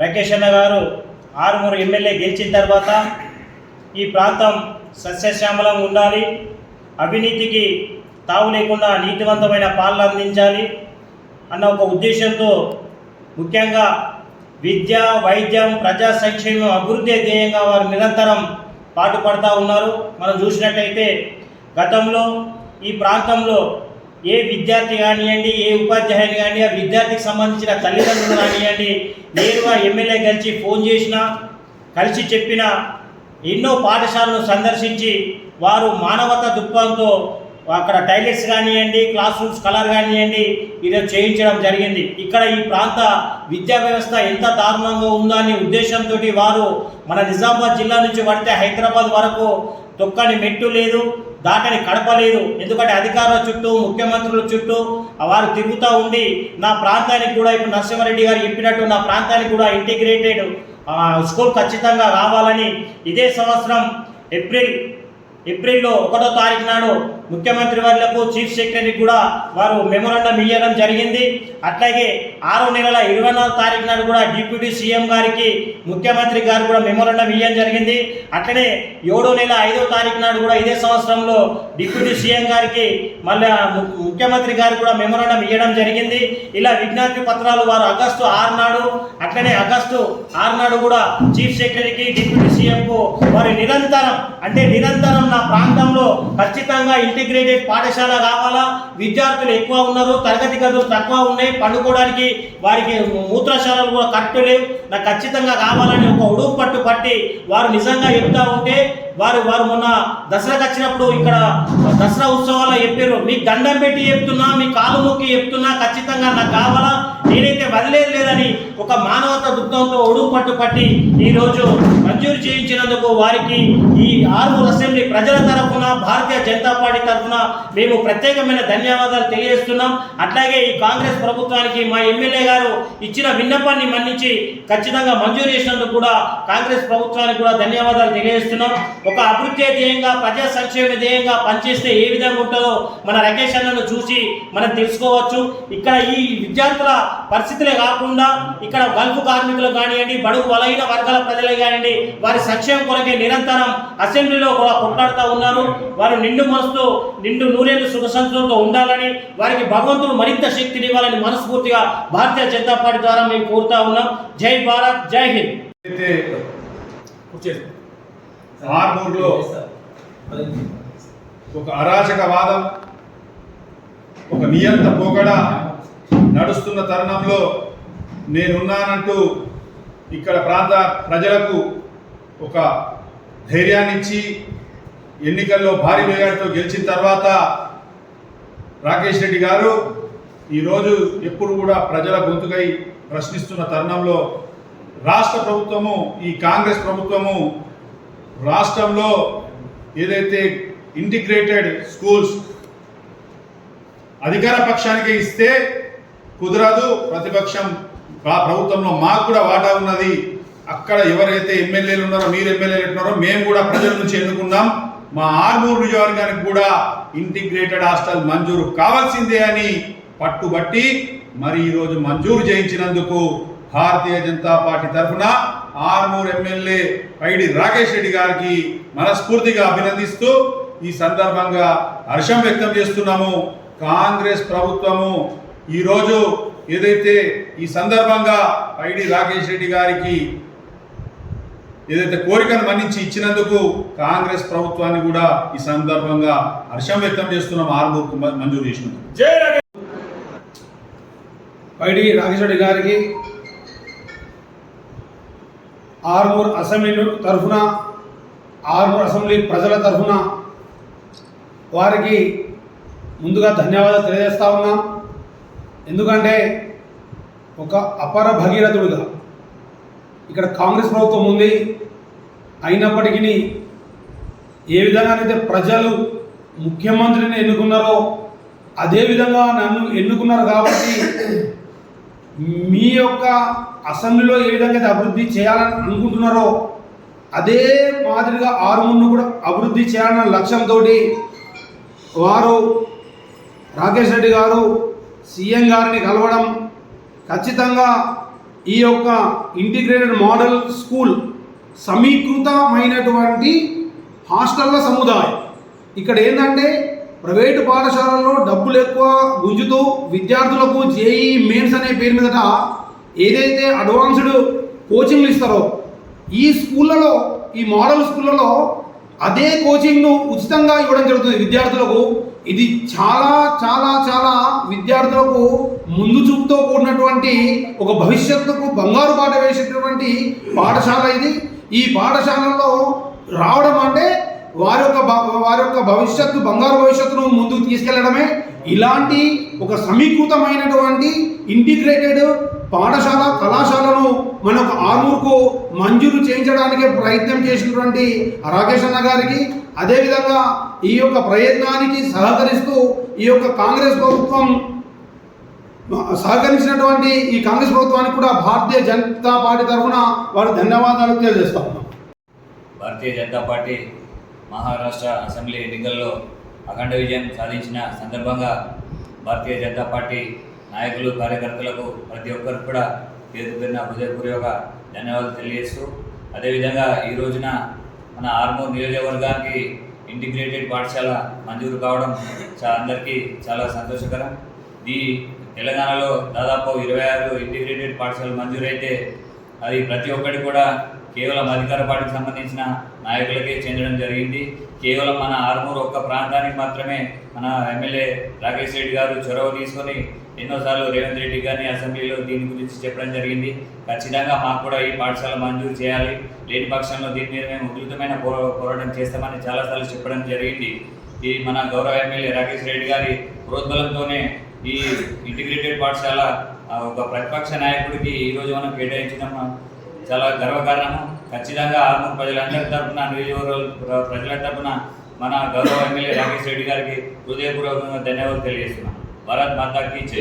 రాకేష్ అన్న గారు ఆరుమూరు ఎమ్మెల్యే గెలిచిన తర్వాత ఈ ప్రాంతం సస్యశ్యామలంగా ఉండాలి, అవినీతికి తావు లేకుండా నీతివంతమైన పాలన అందించాలి అన్న ఒక ఉద్దేశంతో ముఖ్యంగా విద్య, వైద్యం, ప్రజా సంక్షేమం, అభివృద్ధి ధ్యేయంగా వారు నిరంతరం పాటుపడుతూ ఉన్నారు. మనం చూసినట్టయితే గతంలో ఈ ప్రాంతంలో ఏ విద్యార్థి కానివ్వండి, ఏ ఉపాధ్యాయుని కానీ, ఆ విద్యార్థికి సంబంధించిన తల్లిదండ్రులు కానివ్వండి, నేరుగా ఎమ్మెల్యే కలిసి ఫోన్ చేసినా, కలిసి చెప్పిన ఎన్నో పాఠశాలను సందర్శించి వారు మానవతా దృక్పథంతో అక్కడ టాయిలెట్స్ కానివ్వండి, క్లాస్ రూమ్స్ కలర్ కానివ్వండి ఈరోజు చేయించడం జరిగింది. ఇక్కడ ఈ ప్రాంత విద్యా వ్యవస్థ ఎంత దారుణంగా ఉందని ఉద్దేశంతో వారు మన నిజామాబాద్ జిల్లా నుంచి పడితే హైదరాబాద్ వరకు తొక్కని మెట్టు లేదు, దాటని కడప లేదు. ఎందుకంటే అధికారుల చుట్టూ, ముఖ్యమంత్రుల చుట్టూ వారు తిరుగుతూ ఉండి నా ప్రాంతానికి కూడా ఇప్పుడు నరసింహారెడ్డి గారు చెప్పినట్టు నా ప్రాంతానికి కూడా ఇంటిగ్రేటెడ్ స్కూల్ ఖచ్చితంగా రావాలని ఇదే సంవత్సరం ఏప్రిల్లో 1వ తారీఖు నాడు ముఖ్యమంత్రి వాళ్లకు, చీఫ్ సెక్రటరీ కూడా వారు మెమోరాండం ఇవ్వడం జరిగింది. అట్లాగే 6వ నెల 24వ తారీఖు నాడు కూడా డిప్యూటీ సీఎం గారికి ముఖ్యమంత్రి గారు కూడా మెమోరాండం ఇవ్వడం జరిగింది. అట్లనే 7వ నెల 5వ తారీఖు నాడు కూడా ఇదే సంవత్సరంలో డిప్యూటీ సీఎం గారికి మళ్ళీ ముఖ్యమంత్రి గారు కూడా మెమోరాండం ఇవ్వడం జరిగింది. ఇలా విజ్ఞప్తి పత్రాలు వారు ఆగస్టు 6 నాడు, అట్లనే ఆగస్టు 6 నాడు కూడా చీఫ్ సెక్రటరీకి, డిప్యూటీ సీఎంకు వారు నిరంతరం నా ప్రాంతంలో ఖచ్చితంగా ఇంటిగ్రేటెడ్ పాఠశాల కావాలా, విద్యార్థులు ఎక్కువ ఉన్నారు, తరగతి గదులు తక్కువ ఉన్నాయి, పండుకోవడానికి వారికి మూత్రశాలలు కూడా కరెక్ట్ లేవు, నాకు ఖచ్చితంగా కావాలని ఒక ఉడుపు పట్టు పట్టి వారు నిజంగా చెప్తా ఉంటే వారు మొన్న దసరాకి వచ్చినప్పుడు ఇక్కడ దసరా ఉత్సవాల్లో చెప్పారు, మీకు దండం పెట్టి చెప్తున్నా, మీ కాలు మొక్కి చెప్తున్నా, ఖచ్చితంగా నాకు కావాలా, నేనైతే వదిలేదు లేదని ఒక మానవతా దృక్పథంతో ఉడుపు పట్టు పట్టి ఈరోజు మంజూరు చేయించినందుకు వారికి ఈ ఆరుమూరు అసెంబ్లీ ప్రజల తరఫున, భారతీయ జనతా పార్టీ తరఫున మేము ప్రత్యేకమైన ధన్యవాదాలు తెలియజేస్తున్నాం. అట్లాగే ఈ కాంగ్రెస్ ప్రభుత్వానికి మా ఎమ్మెల్యే గారు ఇచ్చిన విన్నపాన్ని మన్నించి ఖచ్చితంగా మంజూరు చేసినందుకు కూడా కాంగ్రెస్ ప్రభుత్వానికి కూడా ధన్యవాదాలు తెలియజేస్తున్నాం. ఒక అభివృద్ధి ధ్యేయంగా, ప్రజా సంక్షేమ ధ్యేయంగా పనిచేస్తే ఏ విధంగా ఉంటుందో మన రాకేష్ అన్నను చూసి మనం తెలుసుకోవచ్చు. ఇక్కడ ఈ విద్యార్థుల పరిస్థితులే కాకుండా ఇక్కడ గల్ఫ్ కార్మికులు కానివ్వండి, బడుగు బలహీన వర్గాల ప్రజలే కానివ్వండి, వారి సంక్షేమం కొరకే నిరంతరం అసెంబ్లీలో కూడా కొట్లాడుతూ ఉన్నారు. వారు నిండు మనసుతో, నిండు నూరేళ్లు సుఖ సంతోషంతో ఉండాలని, వారికి భగవంతుడు మరింత శక్తిని ఇవ్వాలని మనస్ఫూర్తిగా భారతీయ జనతా పార్టీ ద్వారా మేము కోరుతా ఉన్నాం. జై భారత్, జై హింద్. ఆర్మూర్లో ఒక అరాచకవాదం, ఒక నియంత పోకడ నడుస్తున్న తరుణంలో నేనున్నానంటూ ఇక్కడ ప్రాంత ప్రజలకు ఒక ధైర్యాన్ని ఇచ్చి ఎన్నికల్లో భారీ మెజార్టీతో గెలిచిన తర్వాత రాకేష్ రెడ్డి గారు ఈరోజు ఎప్పుడు కూడా ప్రజల గొంతుకై ప్రశ్నిస్తున్న తరుణంలో రాష్ట్ర ప్రభుత్వము, ఈ కాంగ్రెస్ ప్రభుత్వము రాష్ట్రంలో ఏదైతే ఇంటిగ్రేటెడ్ స్కూల్స్ అధికార పక్షానికి ఇస్తే కుదరదు, ప్రతిపక్షం ప్రభుత్వంలో మాకు కూడా వాటా ఉన్నది, అక్కడ ఎవరైతే ఎమ్మెల్యేలు ఉన్నారో, మీరు ఎమ్మెల్యేలు ఉన్నారో మేము కూడా ప్రజల నుంచి ఎన్నుకున్నాం, మా ఆర్మూరు నియోజకవర్గానికి కూడా ఇంటిగ్రేటెడ్ హాస్టల్ మంజూరు కావాల్సిందే అని పట్టుబట్టి మరి ఈరోజు మంజూరు చేయించినందుకు భారతీయ జనతా పార్టీ తరఫున ఆర్మూరు ఎమ్మెల్యే పైడి రాకేష్ రెడ్డి గారికి మనస్ఫూర్తిగా అభినందిస్తూ ఈ సందర్భంగా హర్షం వ్యక్తం చేస్తున్నాము. కాంగ్రెస్ ప్రభుత్వము ఈరోజు ఏదైతే ఈ సందర్భంగా పైడి రాకేష్ రెడ్డి గారికి ఏదైతే కోరికను మన్నించి ఇచ్చినందుకు కాంగ్రెస్ ప్రభుత్వాన్ని కూడా ఈ సందర్భంగా హర్షం వ్యక్తం చేస్తున్నాం. ఆర్మూర్కు మంజూరు చేసినందుకు పైడి రాకేష్ రెడ్డి గారికి ఆర్మూర్ అసెంబ్లీ తరఫున, ఆర్మూర్ అసెంబ్లీ ప్రజల తరఫున వారికి ముందుగా ధన్యవాదాలు తెలియజేస్తా ఉన్నాం. ఎందుకంటే ఒక అపర భగీరథుడిగా ఇక్కడ కాంగ్రెస్ ప్రభుత్వం ఉంది, అయినప్పటికీ ఏ విధంగానైతే ప్రజలు ముఖ్యమంత్రిని ఎన్నుకున్నారో అదేవిధంగా నన్ను ఎన్నుకున్నారు కాబట్టి మీ యొక్క అసెంబ్లీలో ఏ విధంగా అయితే అభివృద్ధి చేయాలని అనుకుంటున్నారో అదే మాదిరిగా ఆర్మూర్ను కూడా అభివృద్ధి చేయాలన్న లక్ష్యంతో వారు రాకేష్ రెడ్డి గారు సీఎం గారిని కలవడం, ఖచ్చితంగా ఈ యొక్క ఇంటిగ్రేటెడ్ మోడల్ స్కూల్ సమీకృతమైనటువంటి హాస్టళ్ల సముదాయం. ఇక్కడ ఏంటంటే ప్రైవేటు పాఠశాలల్లో డబ్బులు ఎక్కువ గుంజుతూ విద్యార్థులకు జేఈ మెయిన్స్ అనే పేరు మీదట ఏదైతే అడ్వాన్స్డ్ కోచింగ్లు ఇస్తారో ఈ స్కూళ్ళలో, ఈ మోడల్ స్కూళ్ళలో అదే కోచింగ్ను ఉచితంగా ఇవ్వడం జరుగుతుంది విద్యార్థులకు. ఇది చాలా చాలా చాలా విద్యార్థులకు ముందు చూపుతో కూడినటువంటి ఒక భవిష్యత్తుకు బంగారు బాట వేసేటటువంటి పాఠశాల ఇది. ఈ పాఠశాలలో రావడం అంటే వారి యొక్క భవిష్యత్తు, బంగారు భవిష్యత్తును ముందుకు తీసుకెళ్లడమే. ఇలాంటి ఒక సమీకృతమైనటువంటి ఇంటిగ్రేటెడ్ పాఠశాల, కళాశాలను మనకు ఆర్మూర్కు మంజూరు చేయించడానికి ప్రయత్నం చేసినటువంటి రాకేష్ అన్న గారికి, అదేవిధంగా ఈ యొక్క ప్రయత్నానికి సహకరిస్తూ ఈ యొక్క కాంగ్రెస్ ప్రభుత్వం సహకరించినటువంటి ఈ కాంగ్రెస్ ప్రభుత్వానికి కూడా భారతీయ జనతా పార్టీ తరఫున వారు ధన్యవాదాలు తెలియజేస్తా ఉన్నాం. భారతీయ జనతా పార్టీ మహారాష్ట్ర అసెంబ్లీ ఎన్నికల్లో అఖండ విజయం సాధించిన సందర్భంగా భారతీయ జనతా పార్టీ నాయకులు, కార్యకర్తలకు ప్రతి ఒక్కరికి కూడా పేరు పేరున హృదయపూర్వక ధన్యవాదాలు తెలియజేస్తూ, అదేవిధంగా ఈ రోజున మన ఆర్మూర్ నియోజకవర్గానికి ఇంటిగ్రేటెడ్ పాఠశాల మంజూరు కావడం అందరికీ చాలా సంతోషకరం. ఈ తెలంగాణలో దాదాపు 26 ఇంటిగ్రేటెడ్ పాఠశాలలు మంజూరైతే అది ప్రతి ఒక్కటి కూడా కేవలం అధికార పార్టీకి సంబంధించిన నాయకులకే చెందడం జరిగింది. కేవలం మన ఆర్మూర్ ఒక్క ప్రాంతానికి మాత్రమే మన ఎమ్మెల్యే రాకేష్ రెడ్డి గారు చొరవ తీసుకొని ఎన్నోసార్లు రేవంత్ రెడ్డి గారిని అసెంబ్లీలో దీని గురించి చెప్పడం జరిగింది. ఖచ్చితంగా మాకు కూడా ఈ పాఠశాల మంజూరు చేయాలి, లేని పక్షంలో దీని మీద మేము ఉధృతమైన పోరాటం చేస్తామని చాలాసార్లు చెప్పడం జరిగింది. ఈ మన గౌరవ ఎమ్మెల్యే రాకేష్ రెడ్డి గారి ప్రోద్బలంతోనే ఈ ఇంటిగ్రేటెడ్ పాఠశాల ఒక ప్రతిపక్ష నాయకుడికి ఈరోజు మనం కేటాయించడం చాలా గర్వకారణము. ఖచ్చితంగా ఆర్మూర్ ప్రజలందరి తరఫున, నియోజకవర్గ ప్రజల తరఫున మన గౌరవ ఎమ్మెల్యే రాకేష్ రెడ్డి గారికి హృదయపూర్వకంగా ధన్యవాదాలు తెలియజేస్తున్నాం. భారత్ మాతా కీ జై.